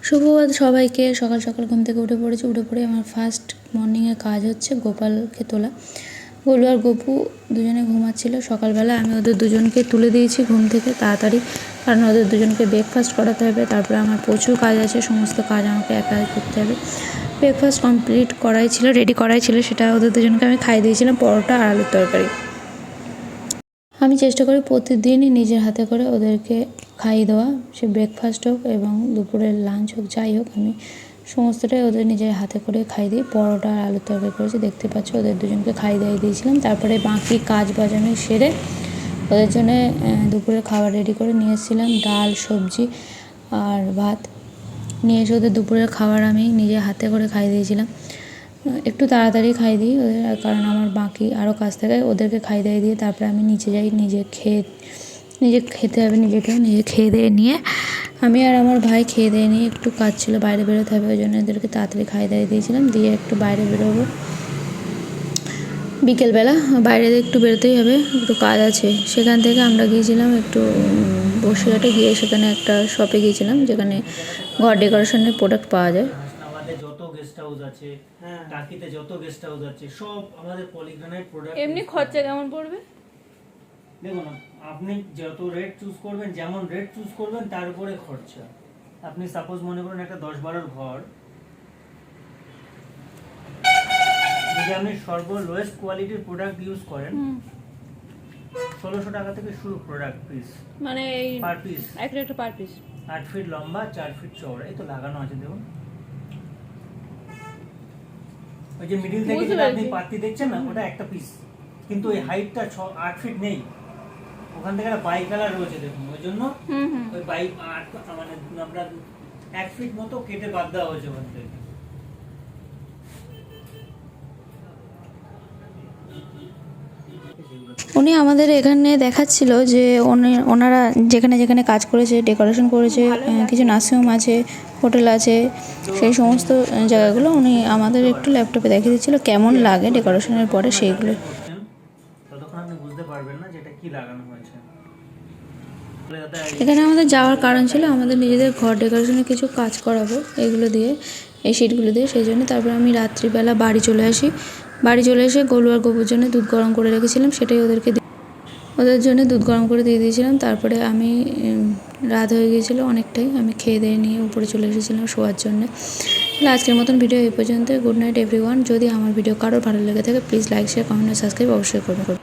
শুভবাদ সবাইকে। সকাল সকাল ঘুম থেকে উঠে পড়ে আমার ফার্স্ট মর্নিংয়ের কাজ হচ্ছে গোপালকে তোলা। গোলু আর গপু দুজনে ঘুমাচ্ছিল। সকালবেলা আমি ওদের দুজনকে তুলে দিয়েছি ঘুম থেকে তাড়াতাড়ি, কারণ ওদের দুজনকে ব্রেকফাস্ট করাতে হবে। তারপরে আমার প্রচুর কাজ আছে, সমস্ত কাজ আমাকে একা করতে হবে। ব্রেকফাস্ট কমপ্লিট করাই ছিল, রেডি করাই ছিল, সেটা ওদের দুজনকে আমি খাইয়ে দিয়েছিলাম পরোটা আর আলুর তরকারি। আমি চেষ্টা করি প্রতিদিনই নিজের হাতে করে ওদেরকে খাইয়ে দেওয়া, সে ব্রেকফাস্ট হোক এবং দুপুরের লাঞ্চ হোক, যাই হোক আমি সমস্তটাই ওদের নিজের হাতে করে খাইয়ে দিই। পরোটা আর আলুর তরকারি করেছি, দেখতে পাচ্ছ ওদের দুজনকে খাইয়ে দিয়েছিলাম। তারপরে বাকি কাজ বাজানো সেরে ওদের জন্য দুপুরের খাবার রেডি করে নিয়ে এসেছিলাম, ডাল, সবজি আর ভাত নিয়ে এসে ওদের দুপুরের খাবার আমি নিজে হাতে করে খাইয়ে দিয়েছিলাম। একটু তাড়াতাড়ি খাই দিই ওদের, কারণ আমার বাকি আরও কাজ থাকে। ওদেরকে খাইয়ে দিয়ে তারপরে আমি নিচে যাই, নিজে খেতে হবে, নিজে খেয়ে দিয়ে নিয়ে আমি আর আমার ভাই খেয়ে দিয়ে নিয়ে একটু কাজ ছিল, বাইরে বেরোতে হবে, ওই জন্য এদেরকে তাড়াতাড়ি খাইয়ে দিয়েছিলাম। দিয়ে একটু বাইরে বেরোবো বিকেলবেলা, বাইরে একটু বেরোতেই হবে, একটু কাজ আছে। সেখান থেকে আমরা গিয়েছিলাম একটু বসিরহাটে, গিয়ে সেখানে একটা শপে গিয়েছিলাম যেখানে ঘর ডেকোরেশনের প্রোডাক্ট পাওয়া যায়। যত গেস্ট হাউস আছে, টাকিতে যত গেস্ট হাউস আছে সব আমাদের পলিগ্রানাইট প্রোডাক্ট। এমনি খরচা কেমন পড়বে দেখুন, আপনি যত রেট চুজ করবেন, যেমন রেট চুজ করবেন তার উপরে খরচা। আপনি সাপোজ মনে করুন একটা 10-12 ঘর, যদি আপনি লোয়েস্ট কোয়ালিটির প্রোডাক্ট ইউজ করেন 1600 টাকা থেকে শুরু প্রোডাক্ট পিস, মানে পার পিস, একটা পার পিস। 8 ফিট লম্বা, 4 ফিট চওড়া, এই তো লাগানো আছে দেখুন। ওই যে মিডিল থেকে যেটা আপনি পাত্তি দেখছেন না, ওটা একটা পিস, কিন্তু এই হাইটটা 8 ফিট নেই। ওখান থেকে একটা বাই কালার রয়েছে দেখুন, ওই জন্য ওই বাই মানে আমরা 1 ফিট মতো কেটে বাদ দেওয়া হয়েছে ওখান থেকে। উনি আমাদের এখানে দেখাচ্ছিল যে ওনারা যেখানে যেখানে কাজ করেছে, ডেকোরেশন করেছে, কিছু নার্সিংহোম আছে, হোটেল আছে, সেই সমস্ত জায়গাগুলো উনি আমাদের একটু ল্যাপটপে দেখিয়ে দিচ্ছিল কেমন লাগে ডেকোরেশনের পরে সেইগুলো। ততক্ষণ আপনি বুঝতে পারবেন না যে এটা কি লাগানো হয়েছে। এখানে আমাদের যাওয়ার কারণ ছিল আমাদের নিজেদের ঘর ডেকোরেশনের কিছু কাজ করাবো এগুলো দিয়ে, এই শিটগুলো দিয়ে, সেই জন্য। তারপরে আমি রাত্রিবেলা বাড়ি চলে এসে গোলু আর গপুর জন্য দুধ গরম করে রেখেছিলাম, সেটাই ওদের জন্য দুধ গরম করে দিয়ে দিয়েছিলাম। তারপরে আমি রাত হয়ে গিয়েছিল অনেকটাই, আমি খেয়ে দিয়ে নিয়ে উপরে চলে এসেছিলাম শোয়ার জন্য। আজকের মতন ভিডিও এই পর্যন্ত। Good night everyone. যদি আমার ভিডিও কারোর ভালো লেগে থাকে প্লিজ লাইক, শেয়ার, কমেন্ট আর সাবস্ক্রাইব অবশ্যই করবেন।